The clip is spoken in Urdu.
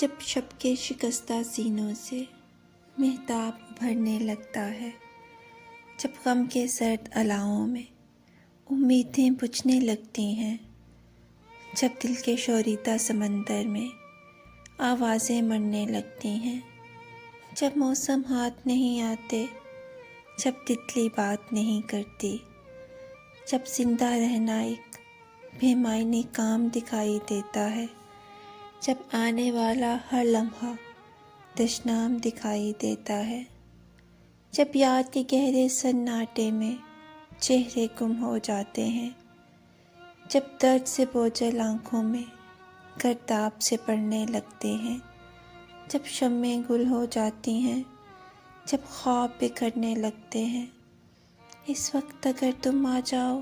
جب شب کے شکستہ سینوں سے مہتاب ابھرنے لگتا ہے، جب غم کے سرد الاؤں میں امیدیں بجھنے لگتی ہیں، جب دل کے شوریدہ سمندر میں آوازیں مرنے لگتی ہیں، جب موسم ہاتھ نہیں آتے، جب تتلی بات نہیں کرتی، جب زندہ رہنا ایک بے معنی کام دکھائی دیتا ہے، جب آنے والا ہر لمحہ دشنام دکھائی دیتا ہے، جب یاد کے گہرے سناٹے میں چہرے گم ہو جاتے ہیں، جب درد سے بوجھل آنکھوں میں گرداب سے پڑنے لگتے ہیں، جب شمعیں گل ہو جاتی ہیں، جب خواب بکھرنے لگتے ہیں، اس وقت اگر تم آ جاؤ